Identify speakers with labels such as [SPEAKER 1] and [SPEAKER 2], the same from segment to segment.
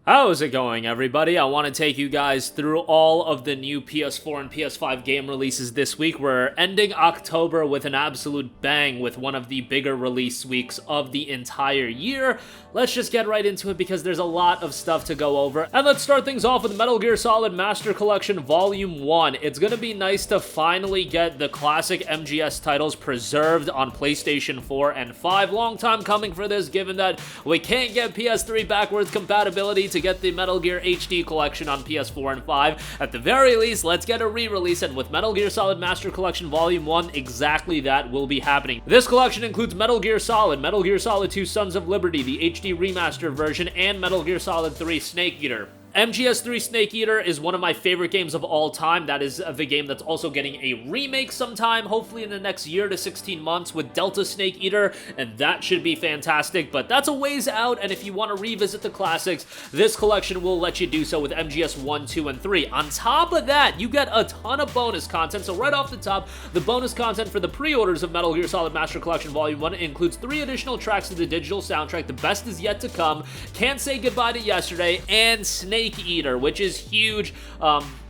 [SPEAKER 1] How's it going, everybody? I want to take you guys through all of the new PS4 and PS5 game releases this week. We're ending October with an absolute bang with one of the bigger release weeks of the entire year. Let's just get right into it because there's a lot of stuff to go over. And let's start things off with Metal Gear Solid Master Collection Volume 1. It's gonna be nice to finally get the classic MGS titles preserved on PlayStation 4 and 5. Long time coming for this, given that we can't get PS3 backwards compatibility to get the Metal Gear HD collection on PS4 and 5. At the very least, let's get a re-release, and with Metal Gear Solid Master Collection Volume 1, exactly that will be happening. This collection includes Metal Gear Solid 2 Sons of Liberty, the HD remastered version, and Metal Gear Solid 3 Snake Eater. MGS3 Snake Eater is one of my favorite games of all time. That is the game that's also getting a remake sometime, hopefully in the next year to 16 months with Delta Snake Eater, and that should be fantastic, but that's a ways out, and if you want to revisit the classics, this collection will let you do so with MGS 1, 2, and 3. On top of that, you get a ton of bonus content, so right off the top, the bonus content for the pre-orders of Metal Gear Solid Master Collection Volume 1 includes 3 additional tracks to the digital soundtrack, The Best Is Yet to Come, Can't Say Goodbye to Yesterday, and Snake Eater, which is huge.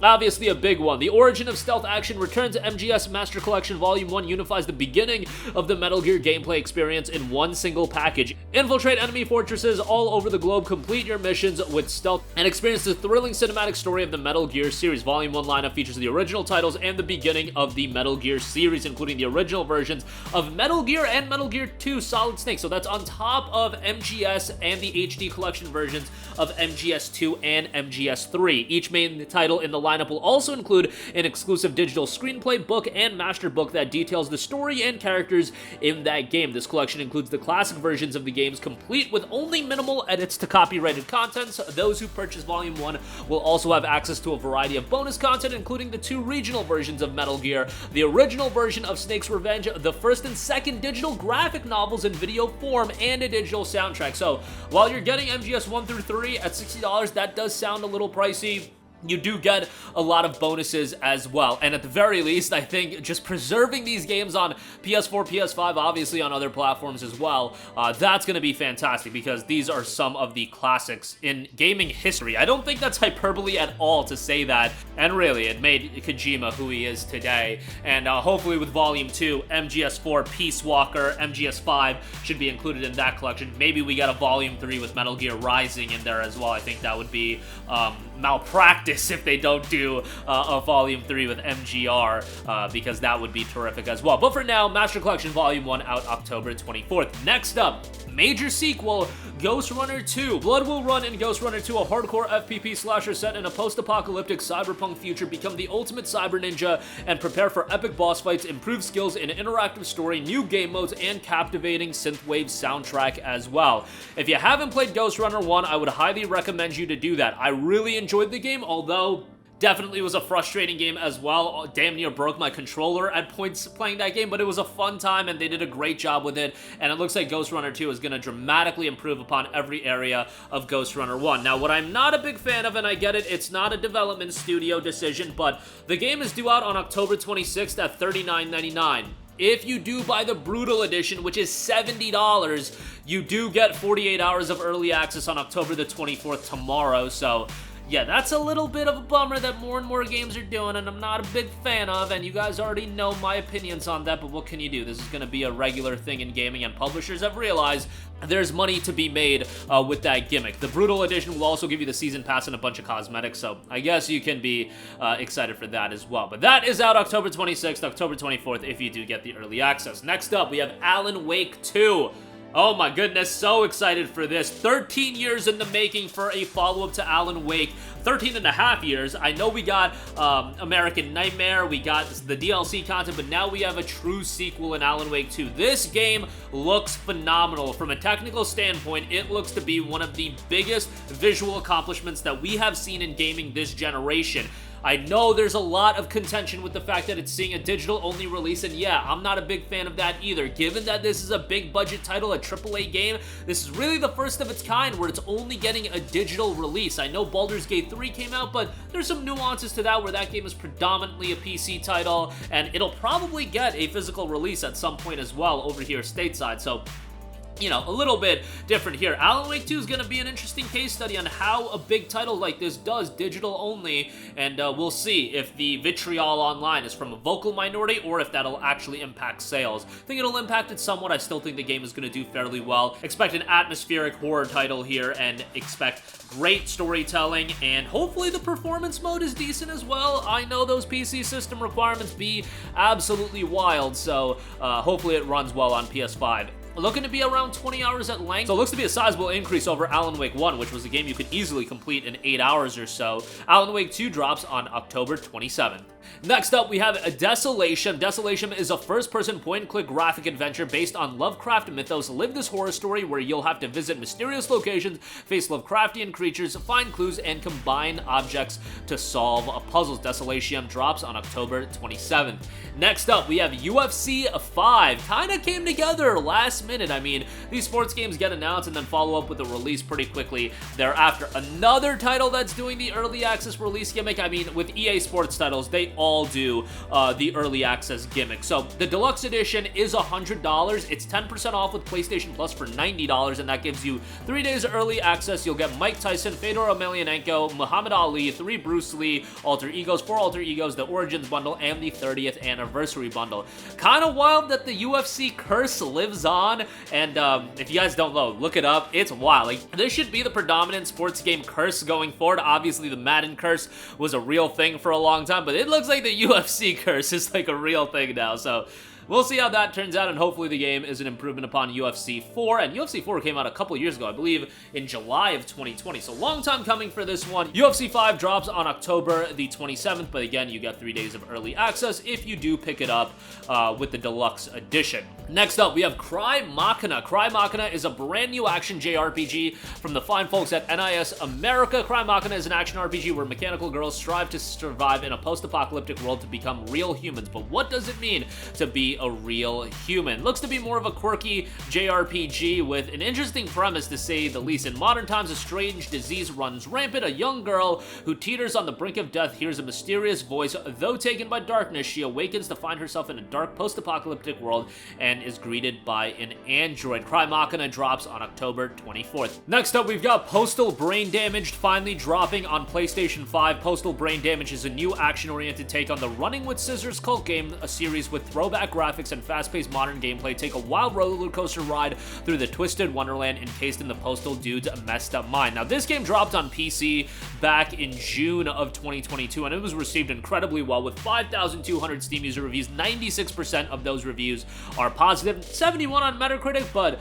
[SPEAKER 1] Obviously a big one. The Origin of Stealth Action Return to MGS Master Collection Volume 1 unifies the beginning of the Metal Gear gameplay experience in one single package. Infiltrate enemy fortresses all over the globe, complete your missions with stealth, and experience the thrilling cinematic story of the Metal Gear series. Volume 1 lineup features the original titles and the beginning of the Metal Gear series, including the original versions of Metal Gear and Metal Gear 2 Solid Snake. So that's on top of MGS and the HD collection versions of MGS 2 and MGS 3. Each main title in the lineup will also include an exclusive digital screenplay book and master book that details the story and characters in that game. This collection includes the classic versions of the games, complete with only minimal edits to copyrighted content. So those who purchase Volume 1 will also have access to a variety of bonus content, including the 2 regional versions of Metal Gear, the original version of Snake's Revenge, the first and second digital graphic novels in video form, and a digital soundtrack. So while you're getting MGS 1 through 3 at $60, that does sound a little pricey. You do get a lot of bonuses as well, and at the very least, I think just preserving these games on PS4, PS5, obviously on other platforms as well, that's going to be fantastic because these are some of the classics in gaming history. I don't think that's hyperbole at all to say that, and really, it made Kojima who he is today, and hopefully with Volume 2, MGS4, Peace Walker, MGS5 should be included in that collection. Maybe we got a Volume 3 with Metal Gear Rising in there as well. I think that would be malpractice if they don't do a Volume 3 with MGR, because that would be terrific as well. But for now, Master Collection Volume 1 out October 24th. Next up, major sequel, Ghostrunner II. Blood will run in Ghostrunner II, a hardcore FPP slasher set in a post-apocalyptic cyberpunk future. Become the ultimate cyber ninja and prepare for epic boss fights, improved skills in an interactive story, new game modes, and captivating synthwave soundtrack as well. If you haven't played Ghostrunner 1, I would highly recommend you to do that. I really enjoyed the game, although definitely was a frustrating game as well. Damn near broke my controller at points playing that game, but it was a fun time and they did a great job with it, and it looks like Ghostrunner 2 is going to dramatically improve upon every area of Ghostrunner 1. Now, what I'm not a big fan of, and I get it, it's not a development studio decision, but the game is due out on October 26th at $39.99. If you do buy the Brutal Edition, which is $70, you do get 48 hours of early access on October the 24th tomorrow, so yeah, that's a little bit of a bummer that more and more games are doing, and I'm not a big fan of, and you guys already know my opinions on that, but what can you do? This is going to be a regular thing in gaming, and publishers have realized there's money to be made with that gimmick. The Brutal Edition will also give you the Season Pass and a bunch of cosmetics, so I guess you can be excited for that as well. But that is out October 26th, October 24th, if you do get the early access. Next up, we have Alan Wake 2. Oh my goodness, so excited for this. 13 years in the making for a follow-up to Alan Wake. 13 and a half years. I know we got American Nightmare, we got the DLC content, but now we have a true sequel in Alan Wake 2. This game looks phenomenal. From a technical standpoint, it looks to be one of the biggest visual accomplishments that we have seen in gaming this generation. I know there's a lot of contention with the fact that it's seeing a digital-only release, and yeah, I'm not a big fan of that either. Given that this is a big-budget title, a AAA game, this is really the first of its kind where it's only getting a digital release. I know Baldur's Gate 3 came out, but there's some nuances to that where that game is predominantly a PC title, and it'll probably get a physical release at some point as well over here stateside, so you know, a little bit different here. Alan Wake 2 is going to be an interesting case study on how a big title like this does digital only, and we'll see if the vitriol online is from a vocal minority or if that'll actually impact sales. I think it'll impact it somewhat. I still think the game is going to do fairly well. Expect an atmospheric horror title here and expect great storytelling, and hopefully the performance mode is decent as well. I know those PC system requirements be absolutely wild, so hopefully it runs well on PS5. Looking to be around 20 hours at length, so it looks to be a sizable increase over Alan Wake 1, which was a game you could easily complete in 8 hours or so. Alan Wake 2 drops on October 27th. Next up, we have Desolatium. Desolatium is a first-person point-and-click graphic adventure based on Lovecraft mythos. Live this horror story where you'll have to visit mysterious locations, face Lovecraftian creatures, find clues, and combine objects to solve puzzles. Desolatium drops on October 27th. Next up, we have UFC 5. Kinda came together last minute. I mean, these sports games get announced and then follow up with a release pretty quickly thereafter. Another title that's doing the early access release gimmick. I mean, with EA Sports titles, they all do the early access gimmick. So the deluxe edition is $100. It's 10% off with PlayStation Plus for $90, and that gives you 3 days early access. You'll get Mike Tyson, Fedor Emelianenko, Muhammad Ali, 3 Bruce Lee alter egos, 4 alter egos, the Origins bundle, and the 30th anniversary bundle. Kind of wild that the UFC curse lives on, and if you guys don't know, look it up. It's wild. Like, this should be the predominant sports game curse going forward. Obviously, the Madden curse was a real thing for a long time, but it looks like the UFC curse is like a real thing now, so we'll see how that turns out, and hopefully the game is an improvement upon UFC 4, and UFC 4 came out a couple years ago, I believe in July of 2020, so long time coming for this one. UFC 5 drops on October the 27th, but again, you get 3 days of early access if you do pick it up with the deluxe edition. Next up, we have CRYMACHINA. CRYMACHINA is a brand new action JRPG from the fine folks at NIS America. CRYMACHINA is an action RPG where mechanical girls strive to survive in a post-apocalyptic world to become real humans, but what does it mean to be a real human? Looks to be more of a quirky JRPG with an interesting premise, to say the least. In modern times, a strange disease runs rampant. A young girl who teeters on the brink of death hears a mysterious voice. Though taken by darkness, she awakens to find herself in a dark post-apocalyptic world and is greeted by an android. CRYMACHINA drops on October 24th. Next up, we've got Postal Brain Damaged finally dropping on PlayStation 5. Postal Brain Damaged is a new action-oriented take on the Running with Scissors cult game, a series with throwback graphics and fast-paced modern gameplay. Take a wild roller coaster ride through the twisted wonderland encased in the Postal dude's messed up mind. Now, this game dropped on PC back in June of 2022, and it was received incredibly well with 5,200 Steam user reviews. 96% of those reviews are positive, 71 on Metacritic, but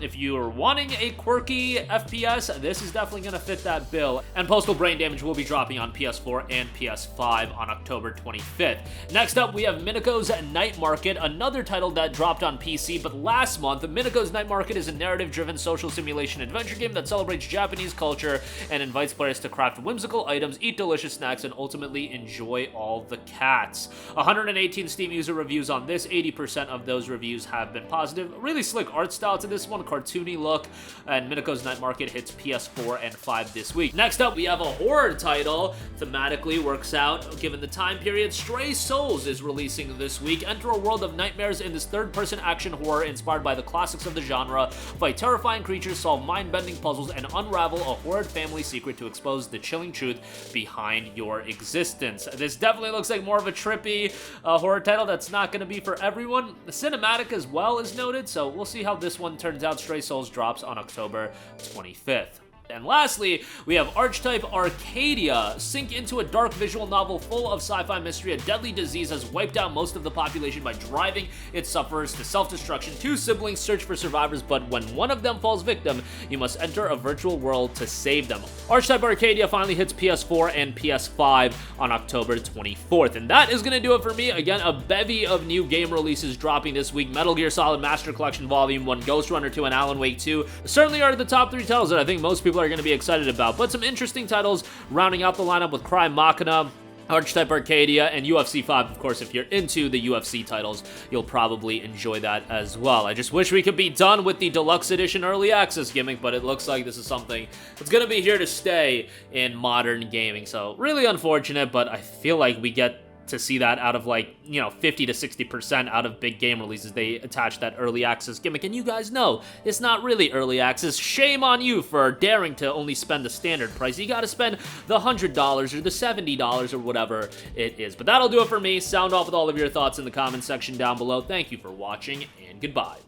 [SPEAKER 1] if you're wanting a quirky FPS, this is definitely going to fit that bill. And Postal Brain Damage will be dropping on PS4 and PS5 on October 25th. Next up, we have Mineko's Night Market, another title that dropped on PC, but last month. Mineko's Night Market is a narrative-driven social simulation adventure game that celebrates Japanese culture and invites players to craft whimsical items, eat delicious snacks, and ultimately enjoy all the cats. 118 Steam user reviews on this, 80% of those reviews have been positive. Really slick art style to this one, cartoony look, and Mineko's Night Market hits PS4 and 5 this week. Next up, we have a horror title. Thematically works out given the time period. Stray Souls is releasing this week. Enter a world of nightmares in this third-person action horror inspired by the classics of the genre. Fight terrifying creatures, solve mind-bending puzzles, and unravel a horrid family secret to expose the chilling truth behind your existence. This definitely looks like more of a trippy horror title that's not going to be for everyone. The cinematic as well is noted, so we'll see how this one turns out. Stray Souls drops on October 25th. And lastly, we have Archetype Arcadia. Sink into a dark visual novel full of sci-fi mystery. A deadly disease has wiped out most of the population by driving its sufferers to self-destruction. 2 siblings search for survivors, but when one of them falls victim, you must enter a virtual world to save them. Archetype Arcadia finally hits PS4 and PS5 on October 24th. And that is going to do it for me. Again, a bevy of new game releases dropping this week. Metal Gear Solid Master Collection Volume 1, Ghostrunner II, and Alan Wake 2 certainly are the top 3 titles that I think most people are going to be excited about, but some interesting titles rounding out the lineup with CRYMACHINA, Archetype Arcadia, and UFC 5. Of course, if you're into the UFC titles, you'll probably enjoy that as well. I just wish we could be done with the deluxe edition early access gimmick, but it looks like this is something that's going to be here to stay in modern gaming. So really unfortunate, but I feel like we get to see that out of, like, 50 to 60% out of big game releases. They attach that early access gimmick, and you guys know it's not really early access. Shame on you for daring to only spend the standard price. You gotta spend the $100 or the $70 or whatever it is. But that'll do it for me. Sound off with all of your thoughts in the comment section down below. Thank you for watching, and goodbye.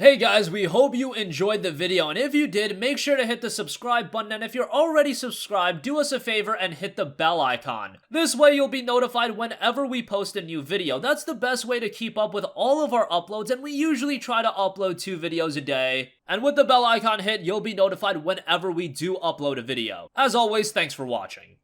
[SPEAKER 1] Hey guys, we hope you enjoyed the video, and if you did, make sure to hit the subscribe button, and if you're already subscribed, do us a favor and hit the bell icon. This way you'll be notified whenever we post a new video. That's the best way to keep up with all of our uploads, and we usually try to upload 2 videos a day. And with the bell icon hit, you'll be notified whenever we do upload a video. As always, thanks for watching.